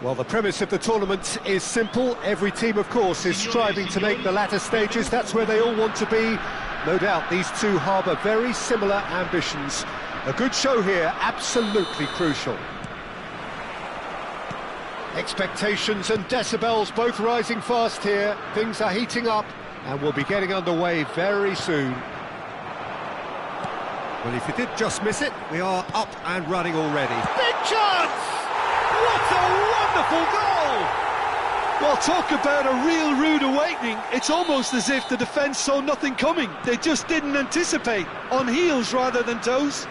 Well, the premise of the tournament is simple. Every team, of course, is striving to make the latter stages. That's where they all want to be. No doubt these two harbour very similar ambitions. A good show here, absolutely crucial. Expectations and decibels both rising fast here. Things are heating up and we'll be getting underway very soon. Well, if you did just miss it, we are up and running already. Big chance! What a wonderful goal! Well, talk about a real rude awakening. It's almost as if the defence saw nothing coming. They just didn't anticipate. On heels rather than toes.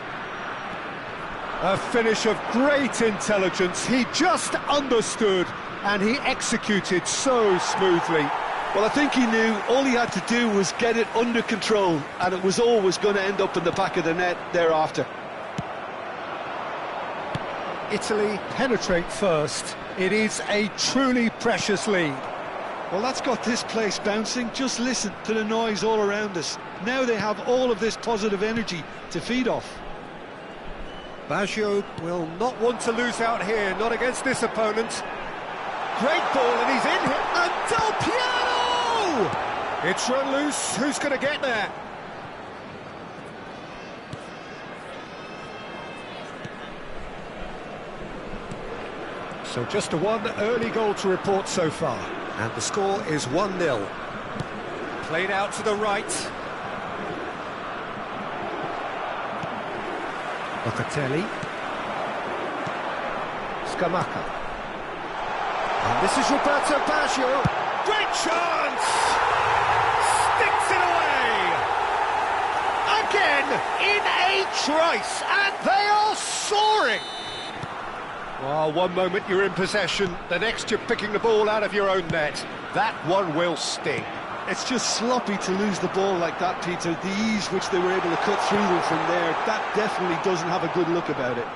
A finish of great intelligence. He just understood and he executed so smoothly. Well, I think he knew all he had to do was get it under control, and it was always going to end up in the back of the net thereafter. Italy penetrate first. It is a truly precious lead. Well, that's got this place bouncing. Just listen to the noise all around us. Now they have all of this positive energy to feed off. Baggio will not want to lose out here, not against this opponent. Great ball, and he's in here. And Del Piero! It's run loose. Who's going to get there? So just one early goal to report so far. And the score is 1-0. Played out to the right. Locatelli. Scamacca. And this is Roberto Baggio. Great chance! Sticks it away! Again, in a trice, and they are soaring! Well, one moment you're in possession, the next you're picking the ball out of your own net. That one will sting. It's just sloppy to lose the ball like that, Peter. The ease which they were able to cut through them from there, that definitely doesn't have a good look about it.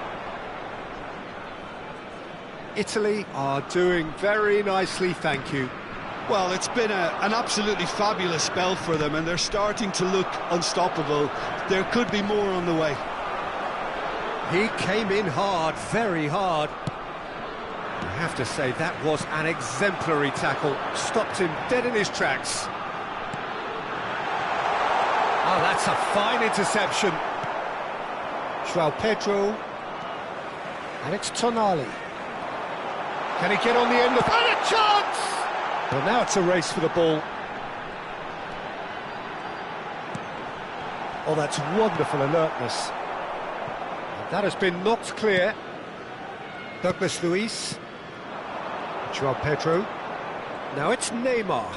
Italy are doing very nicely, thank you. Well, it's been an absolutely fabulous spell for them, and they're starting to look unstoppable. There could be more on the way. He came in hard, very hard. I have to say, that was an exemplary tackle. Stopped him dead in his tracks. Oh, that's a fine interception. João Pedro. Alex Tonali. Can he get on the end of... And a chance! Well, now it's a race for the ball. Oh, that's wonderful alertness. And that has been knocked clear. Douglas Luiz. Joao Pedro. Now it's Neymar.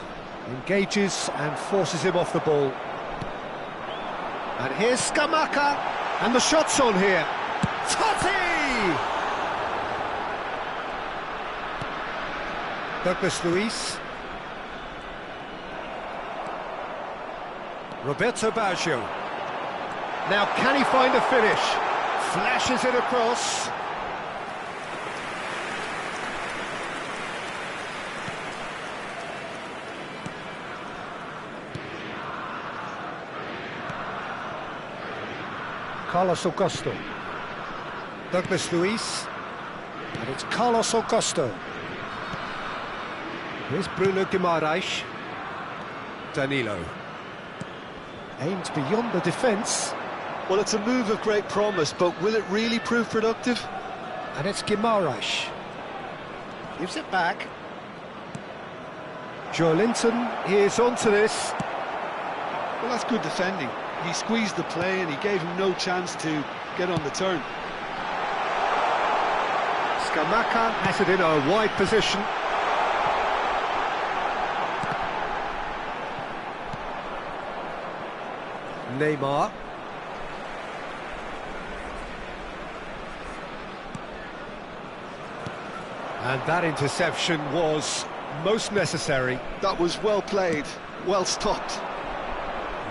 Engages and forces him off the ball. And here's Scamacca. And the shot's on here. Totti! Douglas Luiz. Roberto Baggio. Now can he find a finish? Flashes it across. Carlos Augusto. Douglas Luiz. And it's Carlos Augusto. Here's Bruno Guimaraes. Danilo. Aimed beyond the defence. Well, it's a move of great promise, but will it really prove productive? And it's Guimaraes. Gives it back. Joelinton, he is onto this. Well, that's good defending. He squeezed the play and he gave him no chance to get on the turn. Scamacca has it in a wide position. Neymar. And that interception was most necessary. That was well played, well stopped.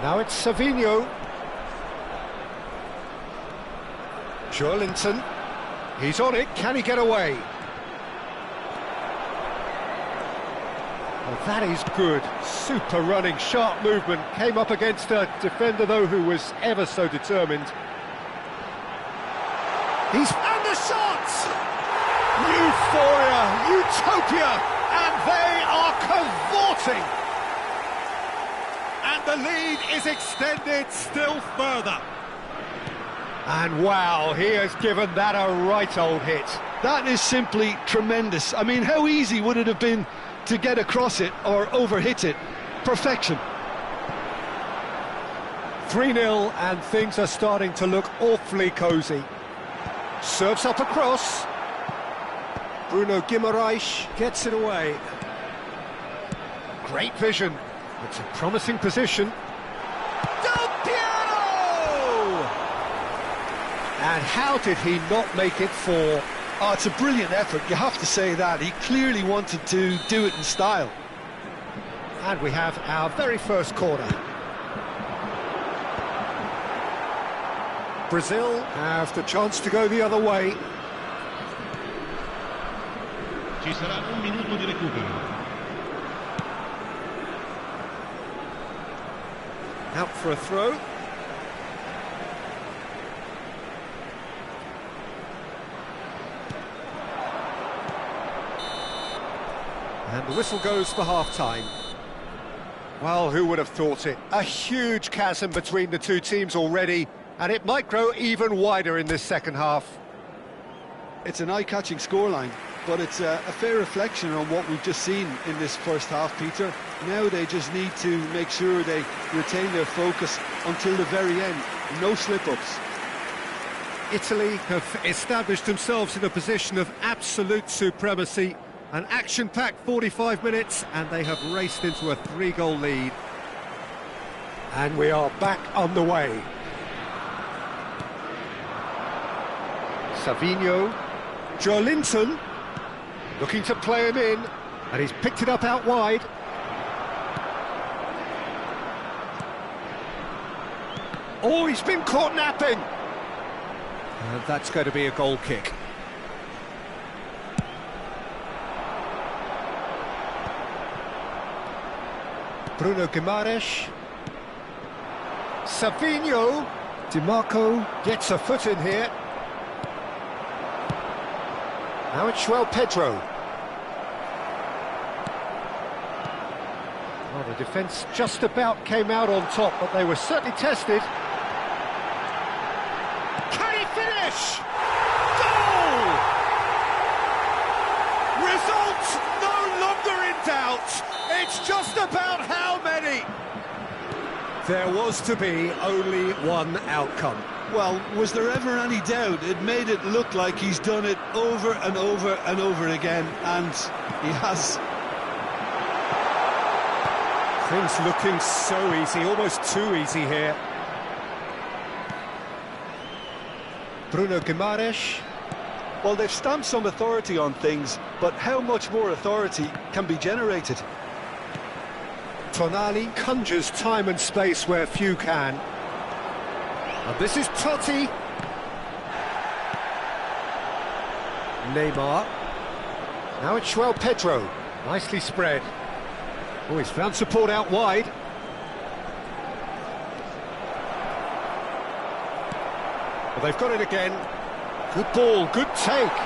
Now it's Savinho. Joelinton. He's on it. Can he get away? Well, that is good. Super running, sharp movement. Came up against a defender, though, who was ever so determined. And the shot! Euphoria, utopia, and they are cavorting. And the lead is extended still further. And wow, he has given that a right old hit. That is simply tremendous. I mean, how easy would it have been to get across it or overhit it? Perfection. 3-0 and things are starting to look awfully cosy. Serves up across. Bruno Guimaraes gets it away. Great vision. It's a promising position. Del Piero! And how did he not make it four? Oh, it's a brilliant effort, you have to say that. He clearly wanted to do it in style. And we have our very first corner. Brazil have the chance to go the other way. Ci sarà un minuto di recupero. Out for a throw. And the whistle goes for half-time. Well, who would have thought it? A huge chasm between the two teams already, and it might grow even wider in this second half. It's an eye-catching scoreline, but it's a fair reflection on what we've just seen in this first half, Peter. Now they just need to make sure they retain their focus until the very end. No slip-ups. Italy have established themselves in a position of absolute supremacy. An action-packed 45 minutes, and they have raced into a 3-goal lead. And we are back on the way. Savinho. Joelinton. Looking to play him in, and he's picked it up out wide. Oh, he's been caught napping! And that's going to be a goal kick. Bruno Guimaraes. Savinho. Di Marco gets a foot in here. Now it's Joao Pedro. Well, the defence just about came out on top, but they were certainly tested. Can he finish? Goal! Result no longer in doubt. It's just about how many. There was to be only one outcome. Well, was there ever any doubt? It made it look like he's done it over and over and over again, and he has. Things looking so easy, almost too easy here. Bruno Guimaraes. Well, they've stamped some authority on things, but how much more authority can be generated? Tonali conjures time and space where few can. And this is Totti. Neymar. Now it's João Pedro. Nicely spread. Oh, he's found support out wide. Well, they've got it again. Good ball, good take.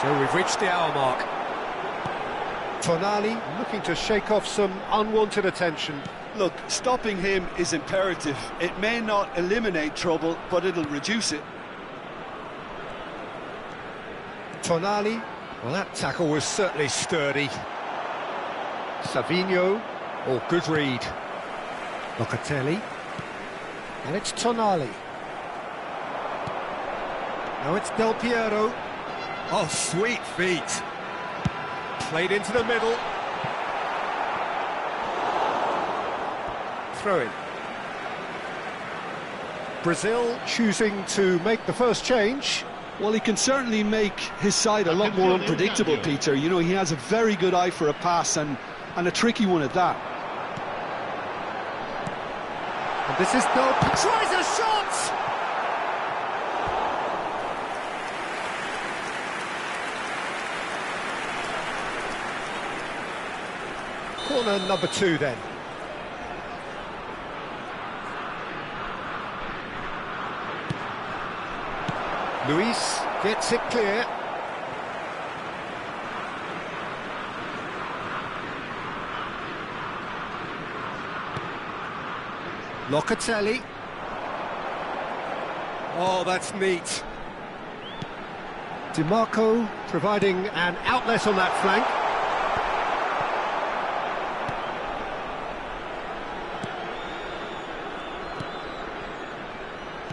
So we've reached the hour mark. Tonali looking to shake off some unwanted attention. Look, stopping him is imperative. It may not eliminate trouble, but it'll reduce it. Tonali, well, that tackle was certainly sturdy. Savinho, oh, good read. Locatelli. And it's Tonali. Now it's Del Piero. Oh, sweet feet. Played into the middle. Throw in. Brazil choosing to make the first change. Well, he can certainly make his side a lot more unpredictable, Peter. You know, he has a very good eye for a pass and a tricky one at that. And this is Del Piero. Tries a shot! Corner number 2 then. Luis gets it clear. Locatelli. Oh, that's neat. DiMarco providing an outlet on that flank.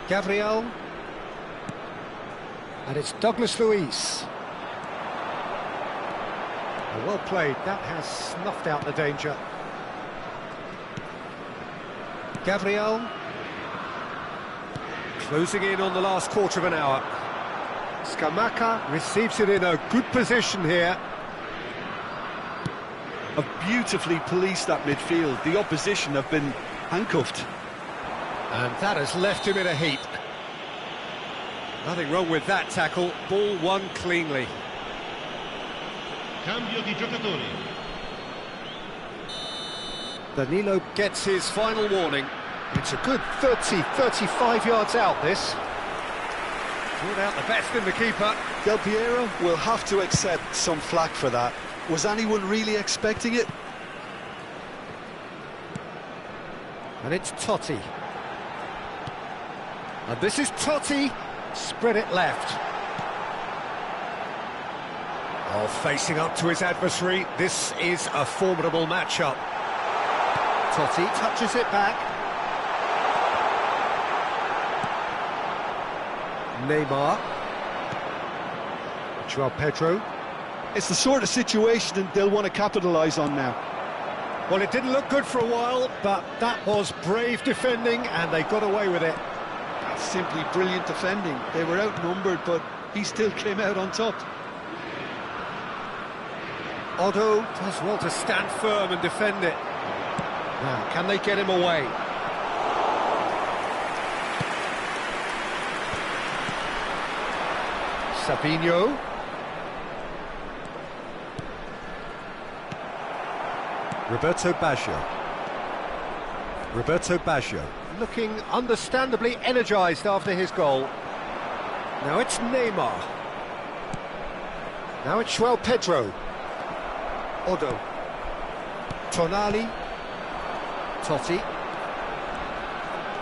Gabriel. And it's Douglas Luiz. Well played, that has snuffed out the danger. Gabriel. Closing in on the last quarter of an hour. Scamacca receives it in a good position here. Have beautifully policed that midfield. The opposition have been handcuffed. And that has left him in a heap. Nothing wrong with that tackle. Ball won cleanly. Cambio di giocatori. Danilo gets his final warning. It's a good 35 yards out, this. Brought out the best in the keeper. Del Piero will have to accept some flack for that. Was anyone really expecting it? And it's Totti. And this is Totti. Spread it left. Oh, facing up to his adversary. This is a formidable matchup. Totti touches it back. Neymar. João Pedro. It's the sort of situation that they'll want to capitalise on now. Well, it didn't look good for a while, but that was brave defending, and they got away with it. That's simply brilliant defending. They were outnumbered, but he still came out on top. Otto does well to stand firm and defend it. Now, can they get him away? Savinho. Roberto Baggio. Looking understandably energised after his goal. Now it's Neymar. Now it's João Pedro. Otto. Tonali. Totti.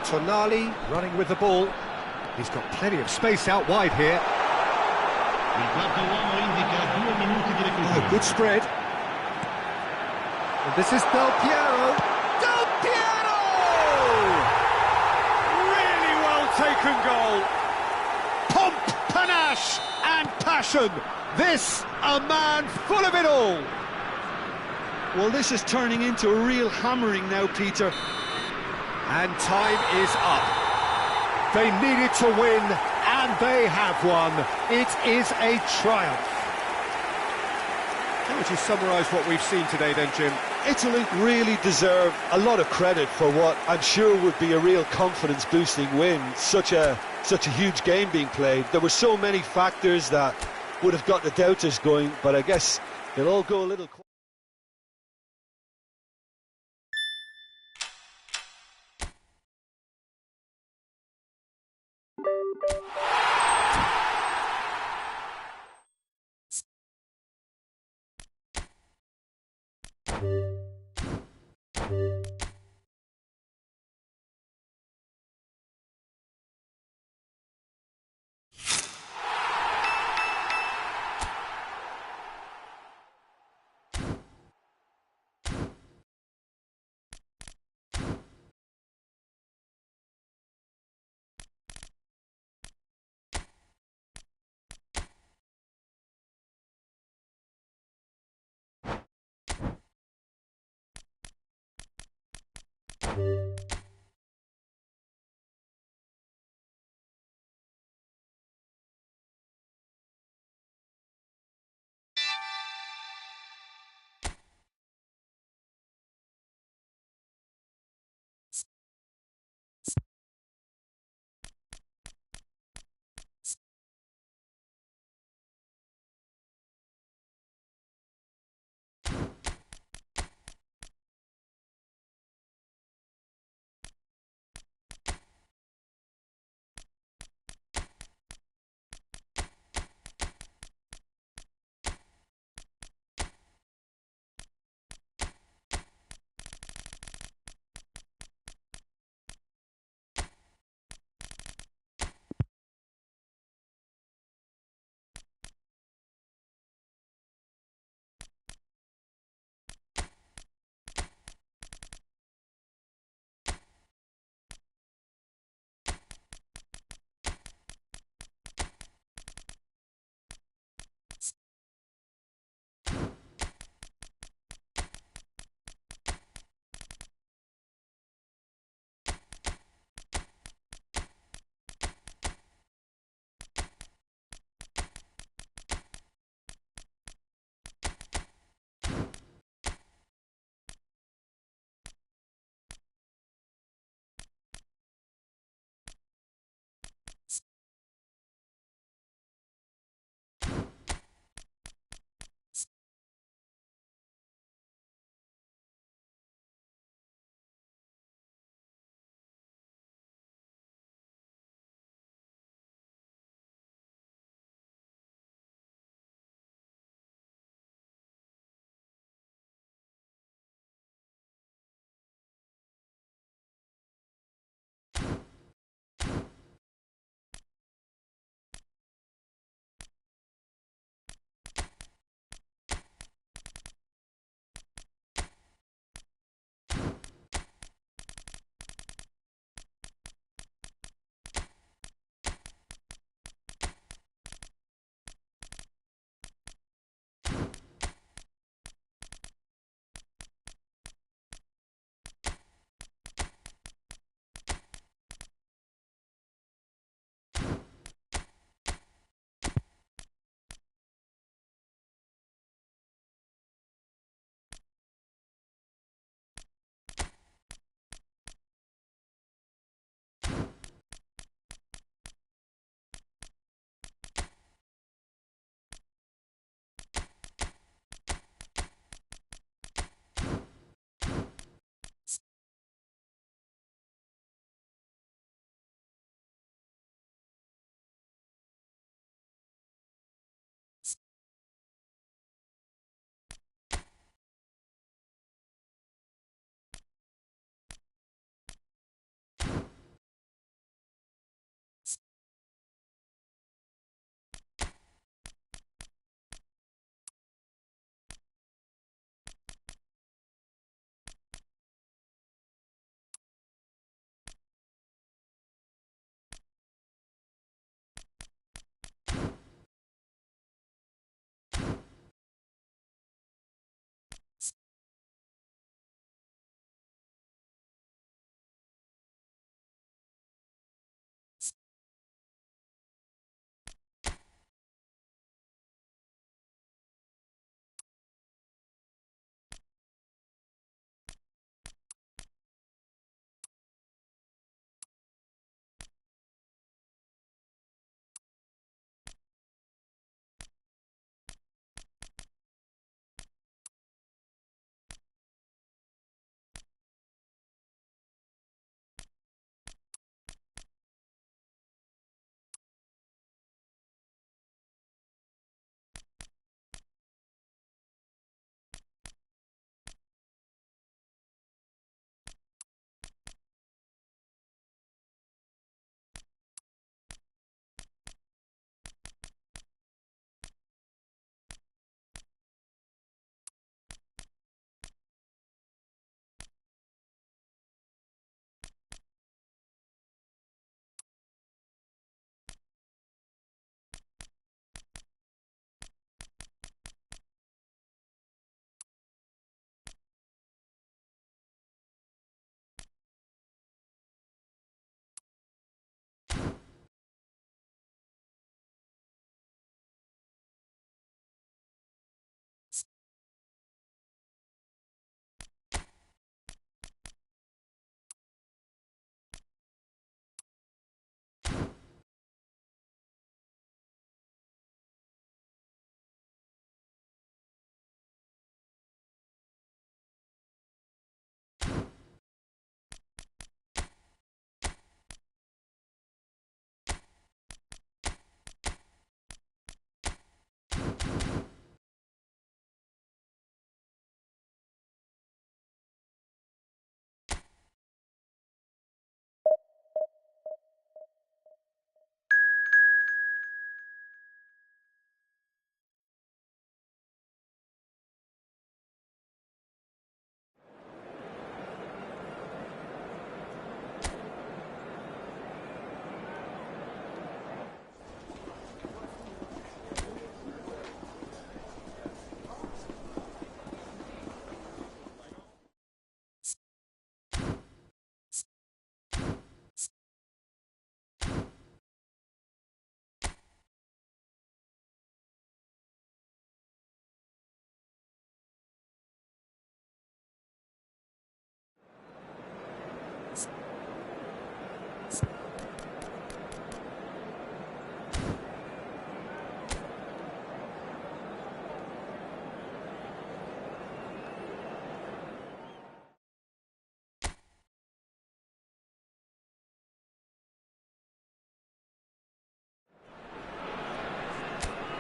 Tonali running with the ball. He's got plenty of space out wide here. Il quarto uomo indica 2 minuti di recupero. Oh, good spread. And this is Del Piero. Del Piero! Really well taken goal. Pomp, panache and passion. This, a man full of it all. Well, this is turning into a real hammering now, Peter. And time is up. They needed to win, and they have won. It is a triumph. How would you summarise what we've seen today then, Jim? Italy really deserve a lot of credit for what I'm sure would be a real confidence-boosting win. Such a huge game being played. There were so many factors that would have got the doubters going, but I guess they'll all go a little quiet.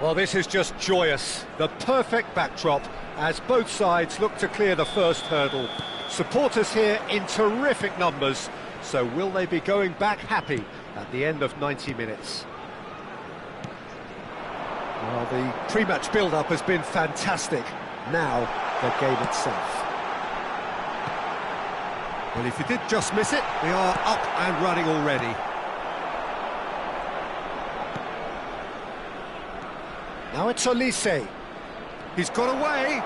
Well, this is just joyous. The perfect backdrop as both sides look to clear the first hurdle. Supporters here in terrific numbers, so will they be going back happy at the end of 90 minutes? Well, the pre-match build-up has been fantastic. Now, the game itself. Well, if you did just miss it, we are up and running already. Now it's Olise. He's got away.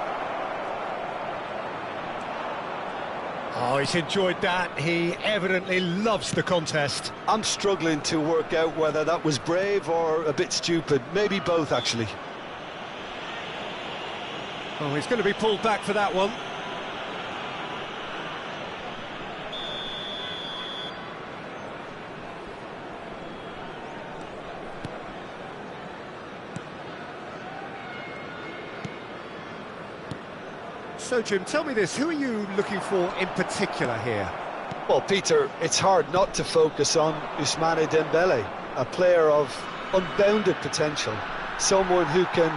Oh, he's enjoyed that. He evidently loves the contest. I'm struggling to work out whether that was brave or a bit stupid. Maybe both, actually. Oh, he's going to be pulled back for that one. So, Jim, tell me this, who are you looking for in particular here? Well, Peter, it's hard not to focus on Ousmane Dembele, a player of unbounded potential, someone who can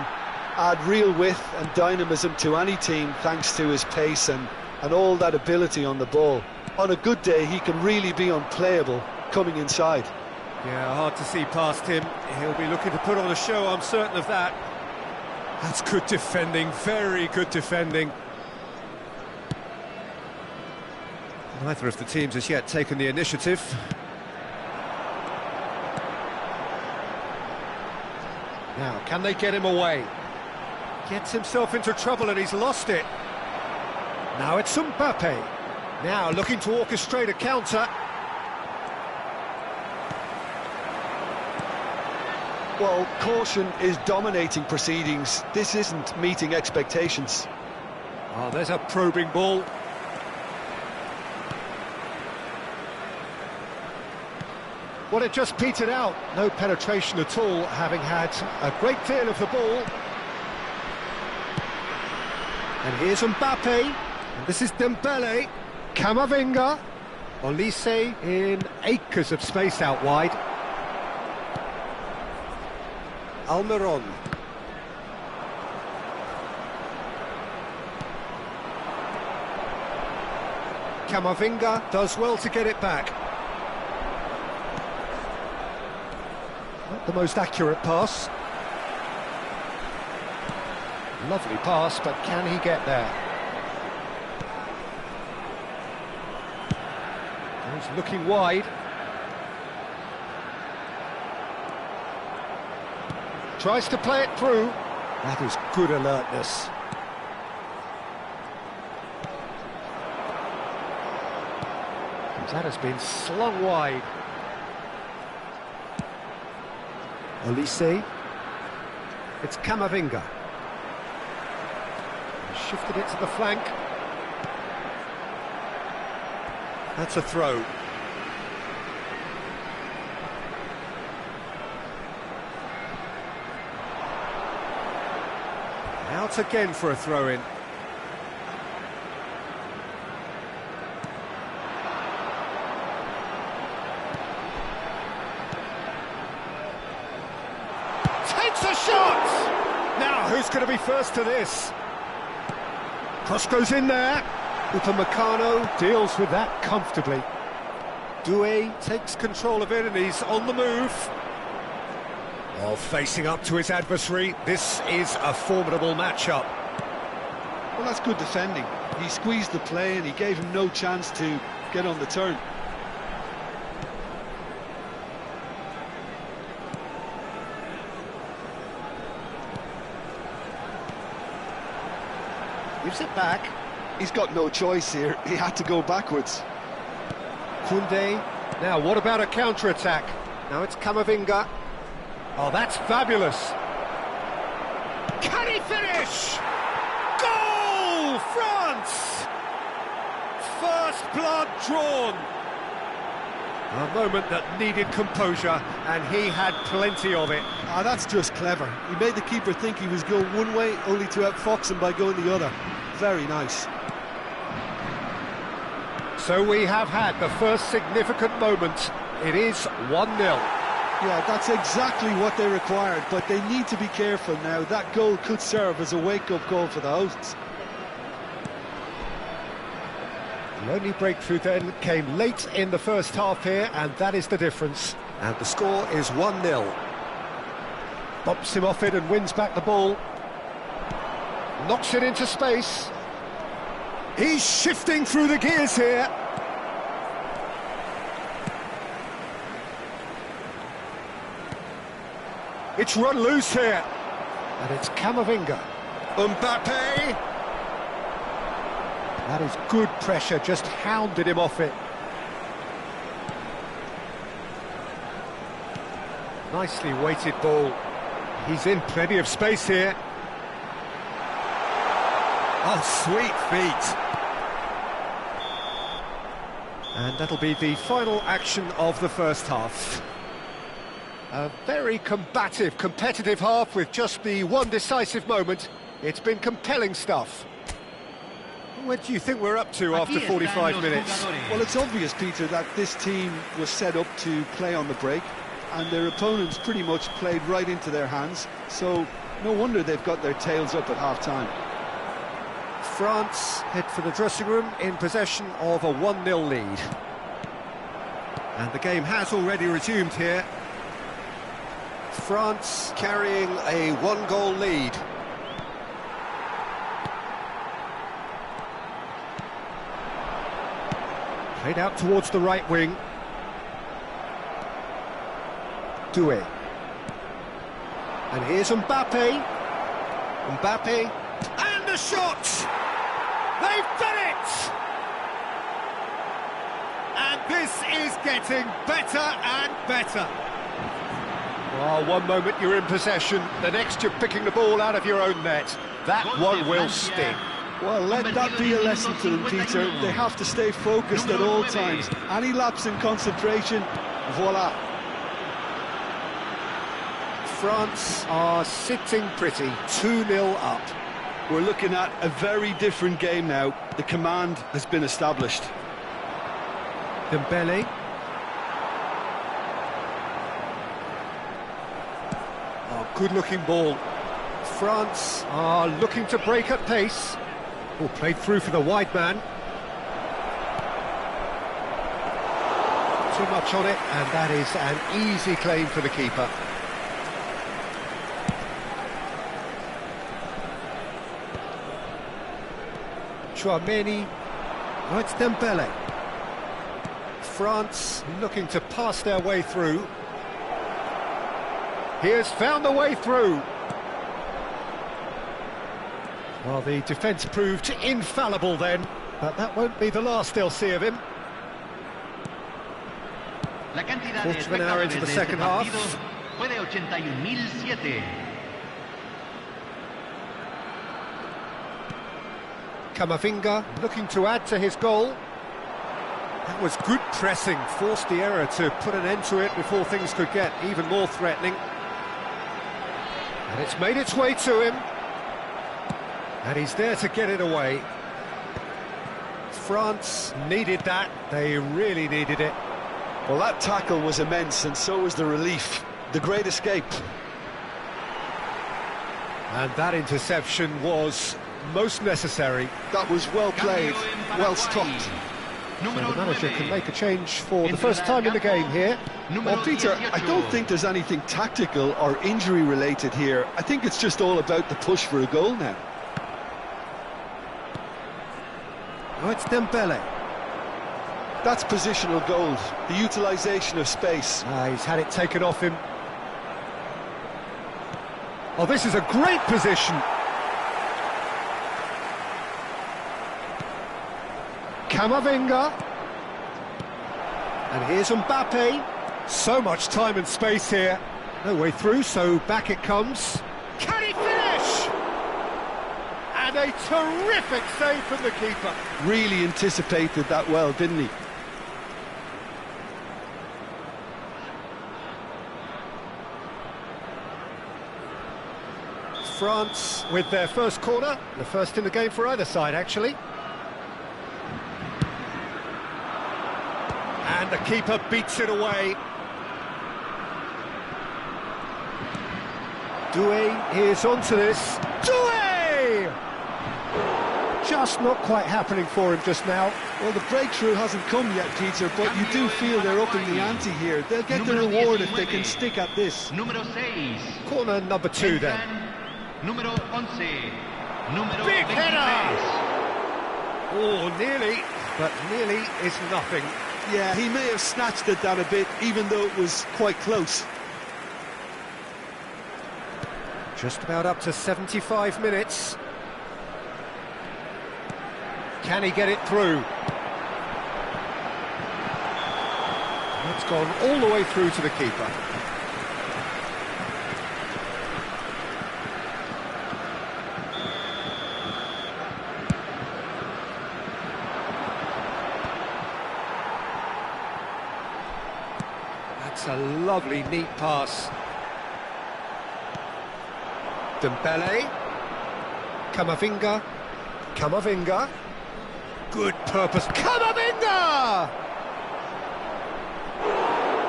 add real width and dynamism to any team thanks to his pace and all that ability on the ball. On a good day, he can really be unplayable coming inside. Yeah, hard to see past him. He'll be looking to put on a show, I'm certain of that. That's good defending, very good defending. Neither of the teams has yet taken the initiative. Now, can they get him away? Gets himself into trouble and he's lost it. Now it's Mbappe. Now looking to orchestrate a counter. Well, caution is dominating proceedings. This isn't meeting expectations. Oh, there's a probing ball. Well, it just petered out. No penetration at all, having had a great deal of the ball. And here's Mbappe. And this is Dembele. Camavinga. Olise in acres of space out wide. Almiron. Camavinga does well to get it back. Not the most accurate pass. Lovely pass, but can he get there? He's looking wide. Tries to play it through. That is good alertness. That has been slung wide. Olise. It's Camavinga. Shifted it to the flank. That's a throw. Out again for a throw-in. Takes a shot! Now, who's going to be first to this? Cross goes in there. Upamecano deals with that comfortably. Doué takes control of it and he's on the move. Oh, facing up to his adversary. This is a formidable matchup. Well, that's good defending. He squeezed the play and he gave him no chance to get on the turn. Gives it back. He's got no choice here. He had to go backwards. Koundé. Now, what about a counter-attack? Now it's Camavinga. Oh, that's fabulous. Can he finish? Goal! France! First blood drawn. A moment that needed composure, and he had plenty of it. Ah, that's just clever. He made the keeper think he was going one way, only to outfox him by going the other. Very nice. So we have had the first significant moment. It is 1-0. Yeah, that's exactly what they required, but they need to be careful now. That goal could serve as a wake-up call for the hosts. The only breakthrough then came late in the first half here, and that is the difference. And the score is 1-0. Bumps him off it and wins back the ball. Knocks it into space. He's shifting through the gears here. It's run loose here. And it's Camavinga. Mbappe. That is good pressure, just hounded him off it. Nicely weighted ball. He's in plenty of space here. Oh, sweet feet. And that'll be the final action of the first half. A very combative, competitive half with just the one decisive moment. It's been compelling stuff. What do you think we're up to after 45 minutes? Well, it's obvious, Peter, that this team was set up to play on the break, and their opponents pretty much played right into their hands, so no wonder they've got their tails up at half-time. France head for the dressing room in possession of a 1-0 lead. And the game has already resumed here. France carrying a one-goal lead. Played out towards the right wing. Doué. And here's Mbappe. Mbappe. And a shot! They've done it! And this is getting better and better. Oh, one moment you're in possession, the next you're picking the ball out of your own net. That one will sting. Well, let that be a lesson to them, Peter. They have to stay focused at all times. Any lapse in concentration, voila. France are sitting pretty, 2-0 up. We're looking at a very different game now. The command has been established. Dembele. Oh, good-looking ball. France are looking to break at pace. Oh, played through for the wide man. Too much on it, and that is an easy claim for the keeper. Chouameni. Oh, it's Dembele. France looking to pass their way through. He has found the way through. Well, the defence proved infallible then, but that won't be the last they'll see of him. Quarter of an hour into the second half. Camavinga looking to add to his goal. That was good pressing, forced the error to put an end to it before things could get even more threatening. And it's made its way to him. And he's there to get it away. France needed that, they really needed it. Well, that tackle was immense, and so was the relief. The great escape. And that interception was most necessary. That was well played, well stopped. So the manager can make a change for the first time in the game here. Well, Peter, I don't think there's anything tactical or injury related here. I think it's just all about the push for a goal now. Oh, it's Dembele. That's positional gold, the utilisation of space. He's had it taken off him. Oh, this is a great position. Camavinga. And here's Mbappe. So much time and space here. No way through, so back it comes. Can he finish? And a terrific save from the keeper. Really anticipated that well, didn't he? France with their first corner, the first in the game for either side, actually. And the keeper beats it away. Doué is onto this. Doué! Just not quite happening for him just now. Well, the breakthrough hasn't come yet, Peter, but you do feel they're up in the ante here. They'll get the reward if they can stick at this. Número 6. Corner number 2 then. Número 11. Número Big 23. header! Oh, nearly, but nearly is nothing. Yeah, he may have snatched it down a bit, even though it was quite close. Just about up to 75 minutes. Can he get it through? It's gone all the way through to the keeper. That's a lovely, neat pass. Dembele. Camavinga. Good purpose. Camavinga!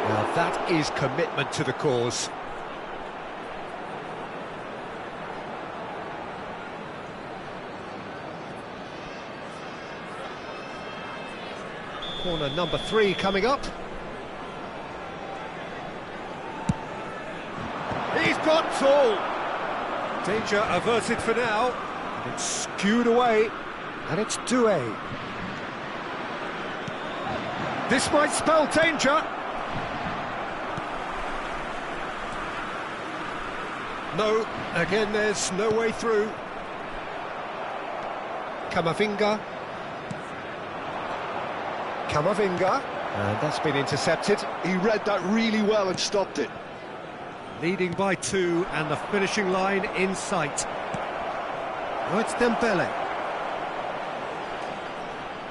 Now that is commitment to the cause. Corner number 3 coming up. He's got tall. Danger averted for now. And it's skewed away. And it's Doué. This might spell danger. No, again there's no way through. Camavinga. And that's been intercepted. He read that really well and stopped it. Leading by 2 and the finishing line in sight. Now it's Dembele.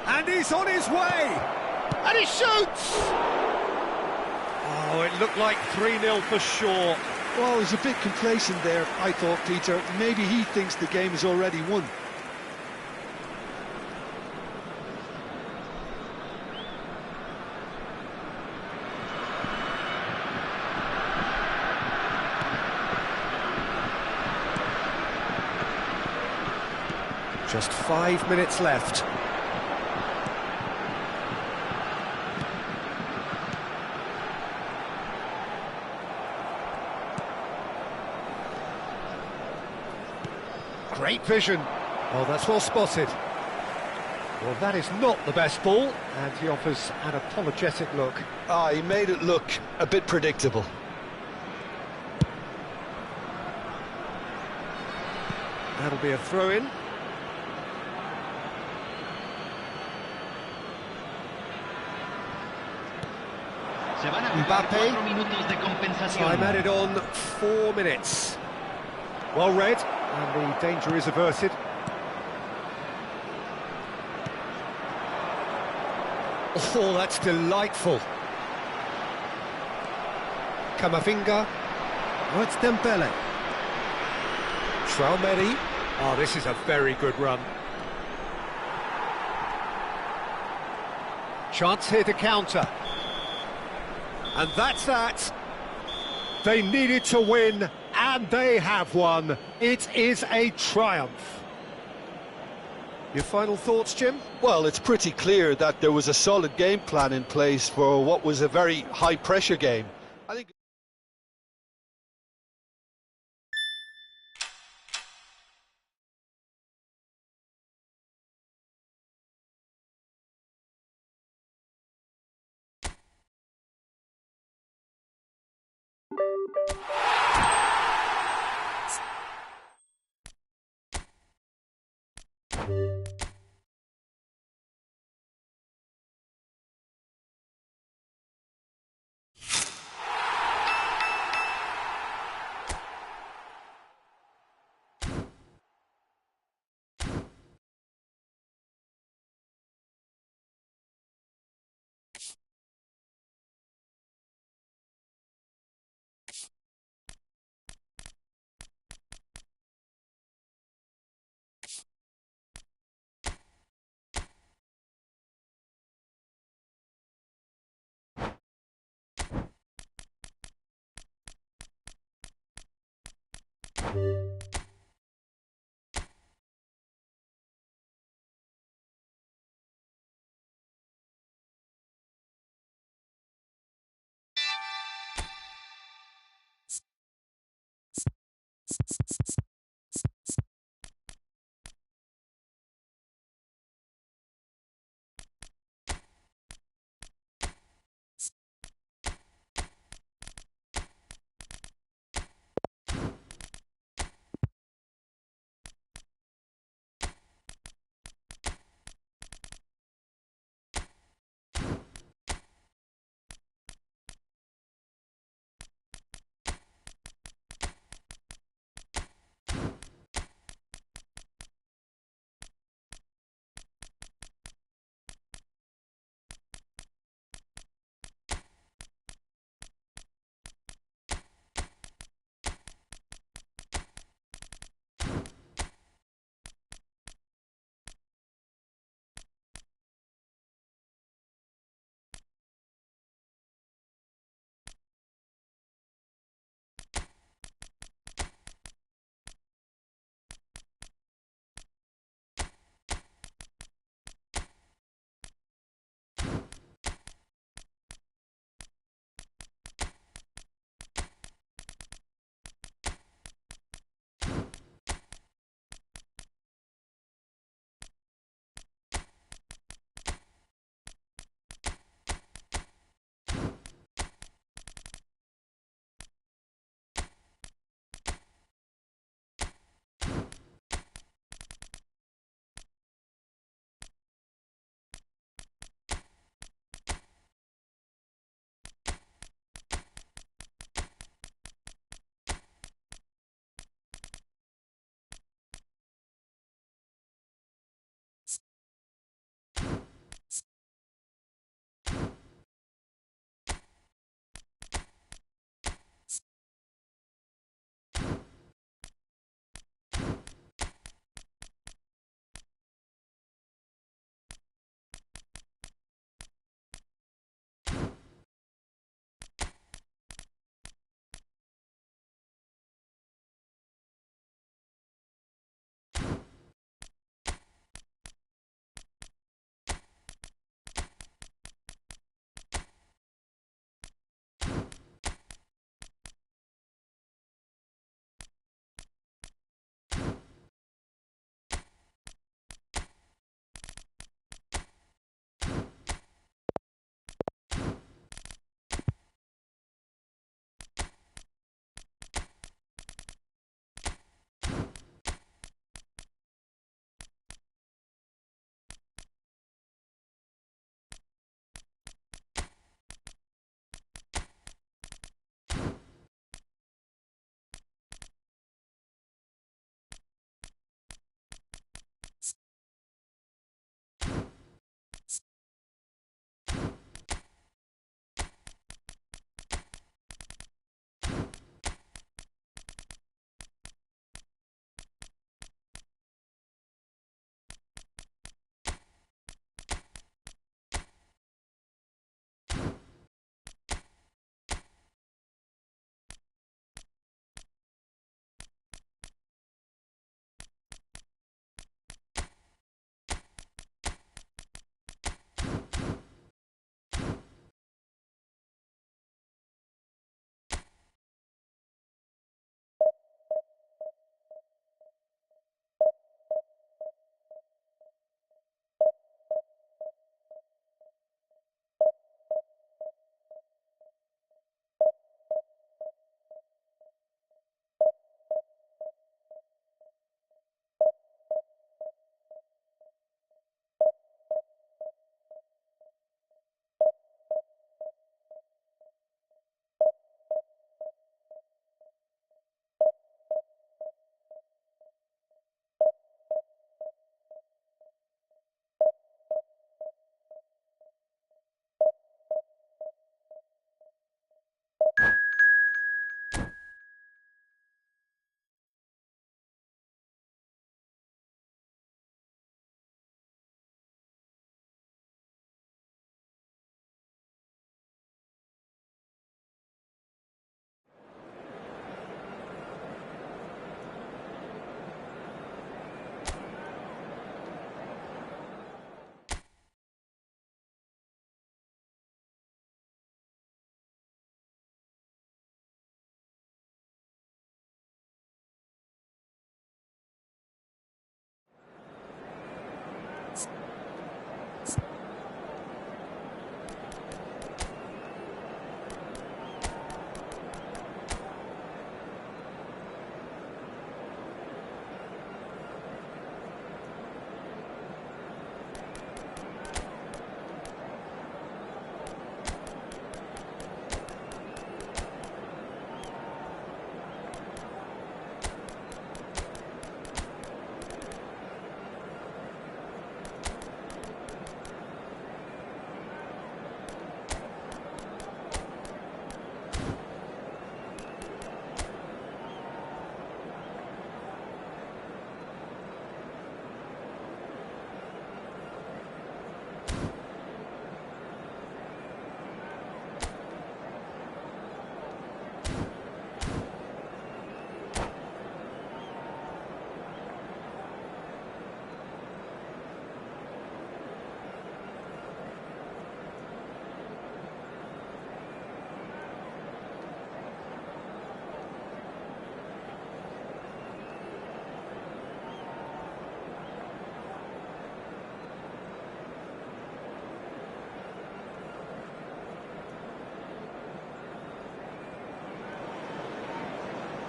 And he's on his way! And he shoots! Oh, it looked like 3-0 for sure. Well, he's a bit complacent there, I thought, Peter. Maybe he thinks the game is already won. Just 5 minutes left. Great vision. Oh, that's well spotted. Well, that is not the best ball, and he offers an apologetic look. He made it look a bit predictable. That'll be a throw-in. Mbappe. Time added on 4 minutes. Well read, and the danger is averted. Oh, that's delightful. Camavinga. Oh, it's Dembele. Traumeri. Oh, this is a very good run. Chance here to counter. And that's that. They needed to win, and they have won. It is a triumph. Your final thoughts, Jim? Well, it's pretty clear that there was a solid game plan in place for what was a very high-pressure game. I think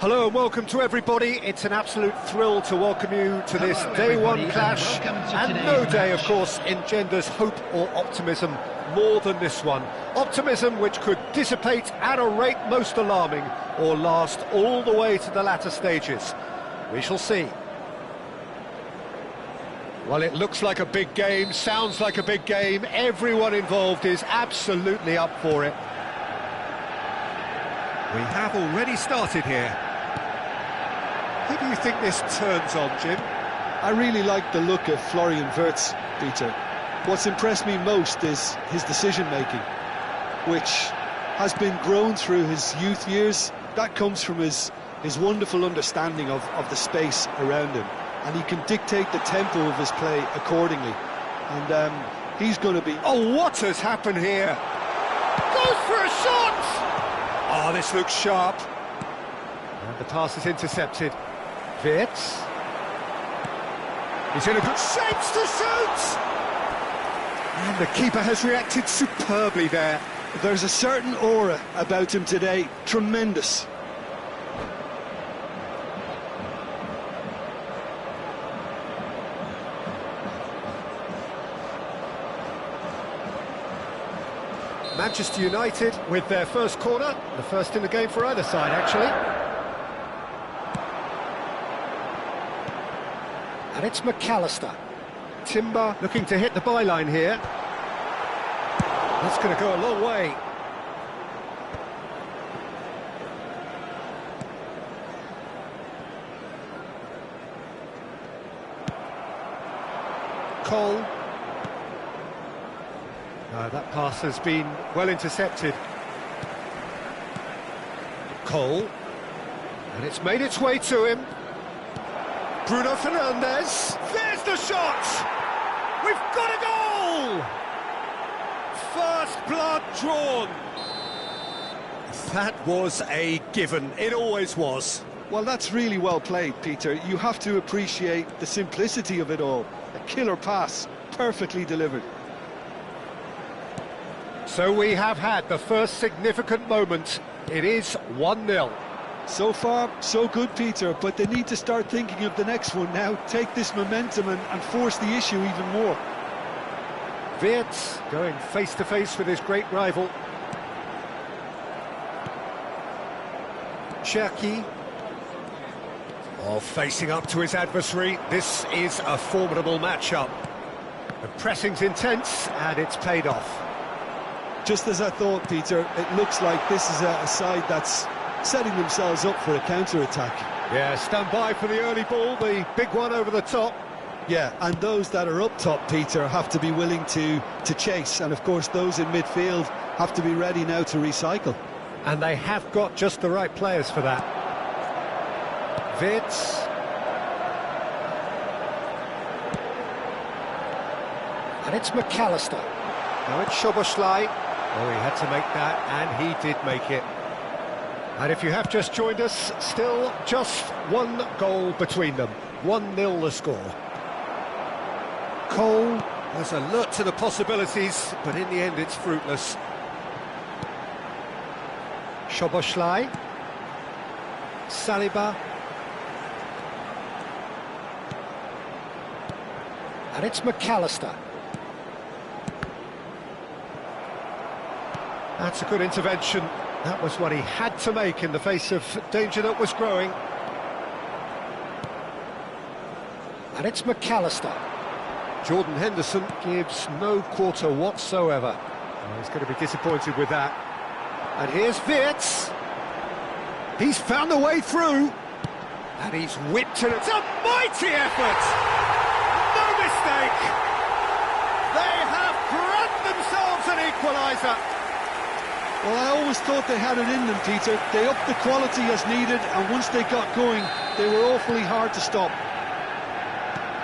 Hello and welcome to everybody. It's an absolute thrill to welcome you to this day one clash, and no day, of course, engenders hope or optimism more than this one. Optimism which could dissipate at a rate most alarming or last all the way to the latter stages. We shall see. Well, it looks like a big game, sounds like a big game. Everyone involved is absolutely up for it. We have already started here. Who do you think this turns on, Jim? I really like the look of Florian Wirtz, Peter. What's impressed me most is his decision-making, which has been grown through his youth years. That comes from his wonderful understanding of the space around him, and he can dictate the tempo of his play accordingly. And he's going to be... Oh, what has happened here? Goes for a shot! Oh, this looks sharp. And the pass is intercepted. Wirtz. He's in a good shape to shoot! And the keeper has reacted superbly there. There's a certain aura about him today. Tremendous. Manchester United with their first corner, the first in the game for either side, actually. And it's McAllister. Timber looking to hit the byline here. That's going to go a long way. Cole. That pass has been well intercepted. Cole. And it's made its way to him. Bruno Fernandes. There's the shot! We've got a goal! First blood drawn. That was a given. It always was. Well, that's really well played, Peter. You have to appreciate the simplicity of it all. A killer pass, perfectly delivered. So we have had the first significant moment. It is 1-0. So far, so good, Peter, but they need to start thinking of the next one now. Take this momentum and force the issue even more. Wirtz going face-to-face with his great rival. Cherki. Oh, facing up to his adversary. This is a formidable matchup. The pressing's intense, and it's paid off. Just as I thought, Peter, it looks like this is a side that's setting themselves up for a counter-attack. Yeah, stand by for the early ball, the big one over the top. Yeah, and those that are up top, Peter, have to be willing to chase, and of course those in midfield have to be ready now to recycle. And they have got just the right players for that. Wirtz. And it's McAllister. Now it's Szoboszlai. Oh, he had to make that, and he did make it. And if you have just joined us, still just one goal between them. 1-0 the score. Cole was alert to the possibilities, but in the end it's fruitless. Szoboszlai. Saliba. And it's McAllister. That's a good intervention. That was what he had to make in the face of danger that was growing. And it's McAllister. Jordan Henderson gives no quarter whatsoever. Oh, he's going to be disappointed with that. And here's Wirtz. He's found a way through. And he's whipped it. It's a mighty effort! No mistake! They have grabbed themselves an equaliser. Well, I always thought they had it in them, Peter. They upped the quality as needed, and once they got going, they were awfully hard to stop.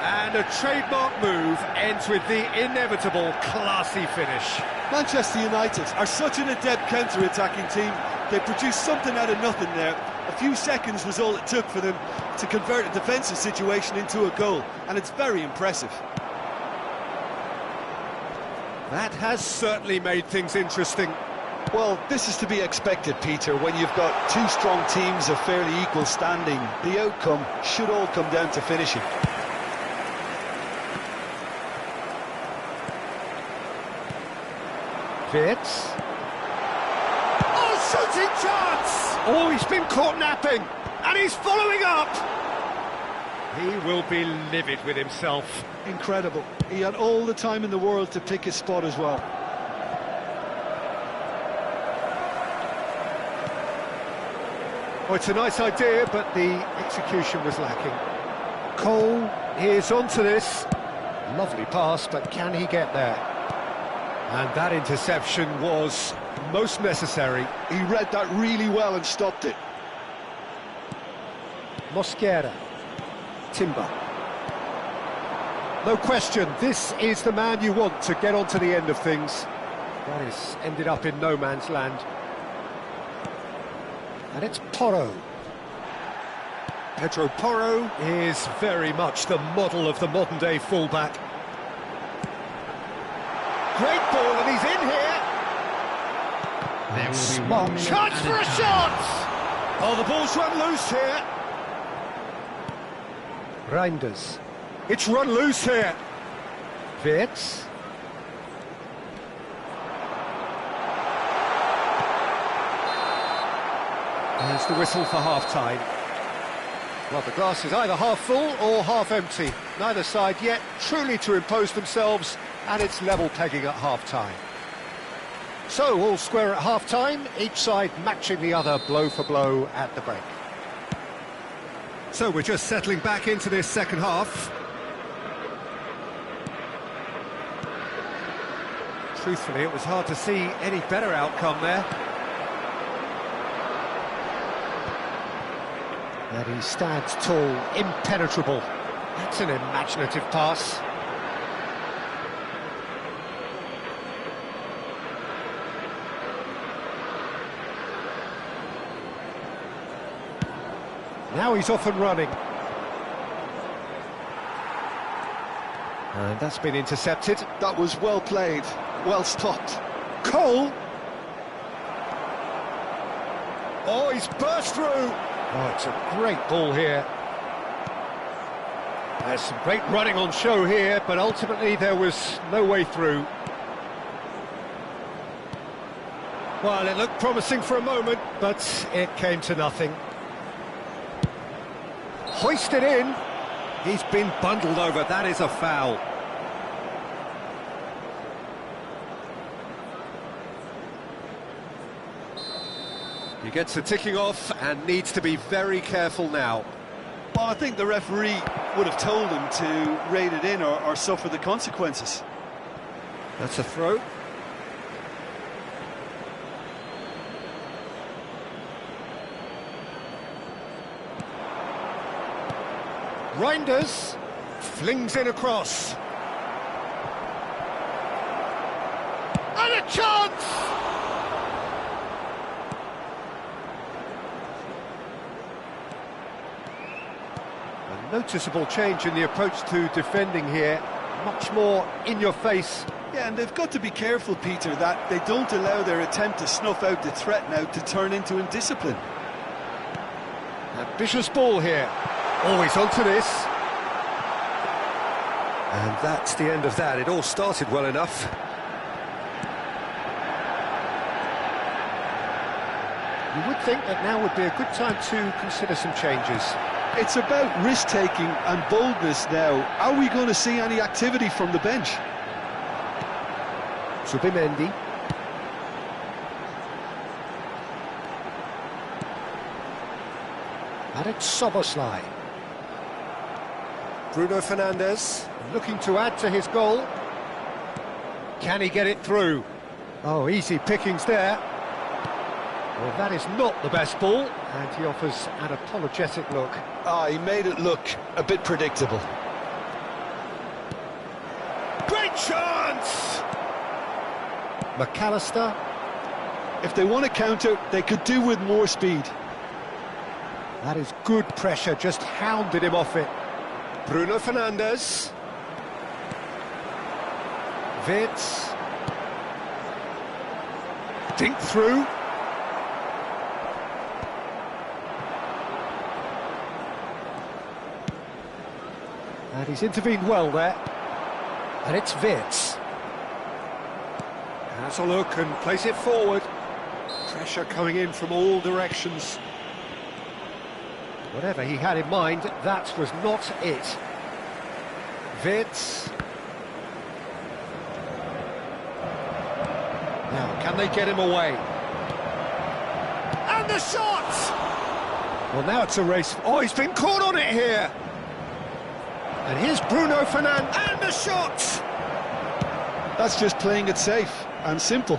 And a trademark move ends with the inevitable classy finish. Manchester United are such an adept counter-attacking team. They produced something out of nothing there. A few seconds was all it took for them to convert a defensive situation into a goal, and it's very impressive. That has certainly made things interesting. Well, this is to be expected, Peter. When you've got two strong teams of fairly equal standing, the outcome should all come down to finishing. Fitz. Oh, shooting chance! Oh, he's been caught napping, and he's following up! He will be livid with himself. Incredible. He had all the time in the world to pick his spot as well. Oh, it's a nice idea, but the execution was lacking. Cole is onto this. Lovely pass, but can he get there? And that interception was most necessary. He read that really well and stopped it. Mosquera. Timber. No question, this is the man you want to get onto the end of things. That is ended up in no man's land. And it's Porro. Pedro Porro is very much the model of the modern-day fullback. Great ball, and he's in here. Smart chance for a shot! Oh, the ball's run loose here. Reinders. It's run loose here. Wits. There's the whistle for half-time. Well, the glass is either half full or half empty. Neither side yet truly to impose themselves, and it's level pegging at half-time. So, all square at half-time, each side matching the other blow for blow at the break. So we're just settling back into this second half. Truthfully, it was hard to see any better outcome there. And he stands tall, impenetrable. That's an imaginative pass. Now he's off and running. And that's been intercepted. That was well played, well stopped. Cole! Oh, he's burst through! Oh, it's a great ball here. There's some great running on show here, but ultimately there was no way through. Well, it looked promising for a moment, but it came to nothing. Hoisted in. He's been bundled over. That is a foul. He gets the ticking off and needs to be very careful now. Well, I think the referee would have told him to rate it in or suffer the consequences. That's a throw. Reinders flings in across. And a chance! A noticeable change in the approach to defending here. Much more in your face. Yeah, and they've got to be careful, Peter, that they don't allow their attempt to snuff out the threat now to turn into indiscipline. Ambitious ball here. Always onto this. And that's the end of that. It all started well enough. You would think that now would be a good time to consider some changes. It's about risk-taking and boldness now. Are we going to see any activity from the bench? Subimendi. And it's Soboslai. Bruno Fernandes looking to add to his goal. Can he get it through? Oh, easy pickings there. Well, that is not the best ball, and he offers an apologetic look. He made it look a bit predictable. Great chance! McAllister. If they want to counter, they could do with more speed. That is good pressure, just hounded him off it. Bruno Fernandes. Wits. dink through. And he's intervened well there. And it's Wirtz. Has a look and plays it forward. Pressure coming in from all directions. Whatever he had in mind, that was not it. Wirtz. Now, can they get him away? And the shot! Well, now it's a race. Oh, he's been caught on it here. And here's Bruno Fernandes, and the shot! That's just playing it safe and simple.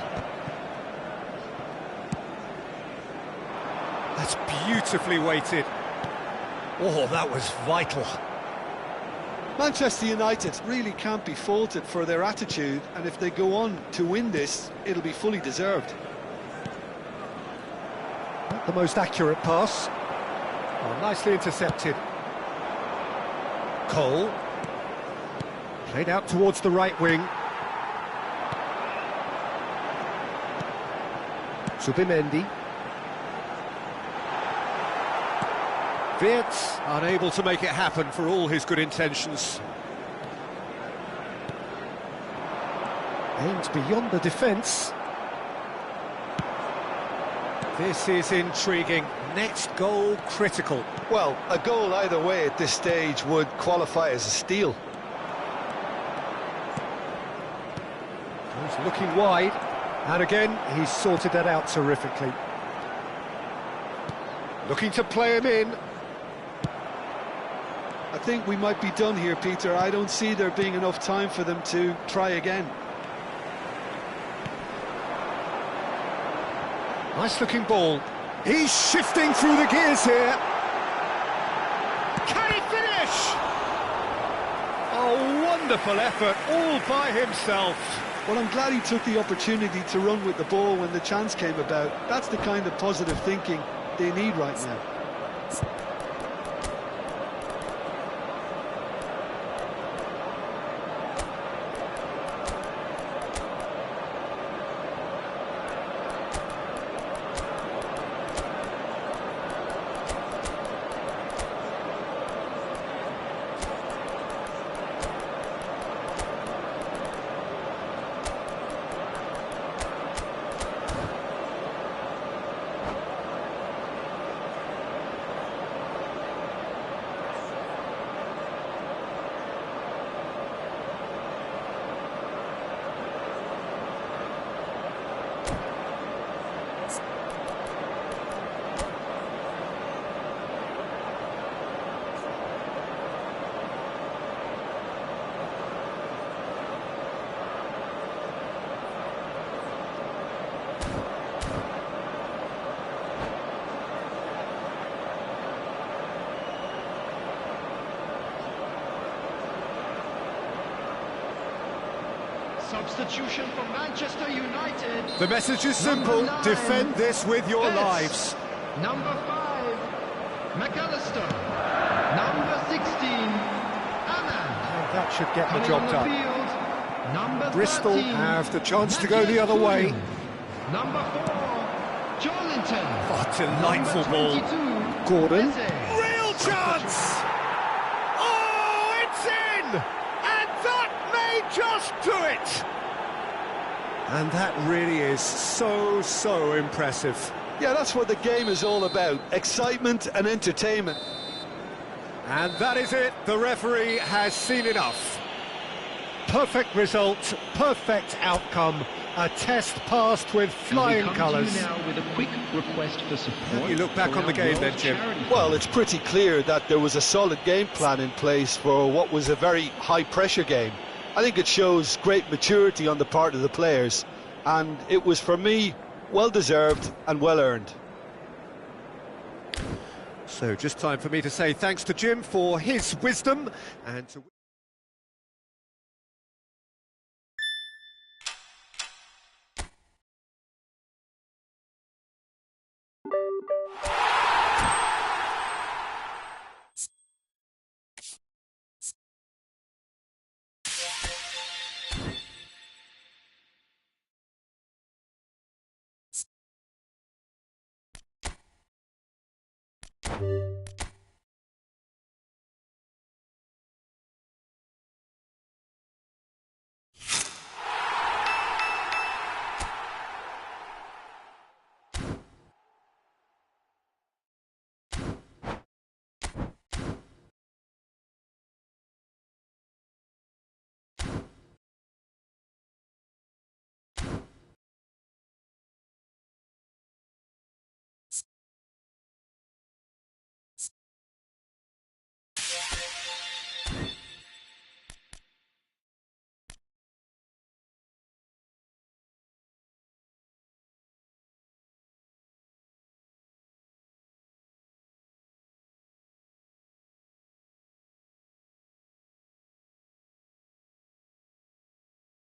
That's beautifully weighted. Oh, that was vital. Manchester United really can't be faulted for their attitude, and if they go on to win this, it'll be fully deserved. Not the most accurate pass. Oh, nicely intercepted. Cole. Played out towards the right wing. Zubimendi. Wirtz unable to make it happen for all his good intentions. Aims beyond the defence. This is intriguing. Next goal critical. Well, a goal either way at this stage would qualify as a steal. He's looking wide. And again, he's sorted that out terrifically. Looking to play him in. I think we might be done here, Peter. I don't see there being enough time for them to try again. Nice looking ball. He's shifting through the gears here. Can he finish? A wonderful effort all by himself. Well, I'm glad he took the opportunity to run with the ball when the chance came about. That's the kind of positive thinking they need right now. Substitution for Manchester United. The message is simple. Defend this with your lives. Number 5, McAllister. Number 16, Ahmad. That should get the Coming job on the done. field, number Bristol 13, have the chance to go the other way. Number 4, Joelinton. Oh, delightful ball. Gordon. Real chance! Oh, it's in! And that may just do it! And that really is so impressive. Yeah, that's what the game is all about. Excitement and entertainment. And that is it. The referee has seen enough. Perfect result, perfect outcome. A test passed with flying colours. Now with a quick request for support. You look back on the game then, Jim. Well, it's pretty clear that there was a solid game plan in place for what was a very high-pressure game. I think it shows great maturity on the part of the players, and it was, for me, well-deserved and well-earned. So just time for me to say thanks to Jim for his wisdom and to...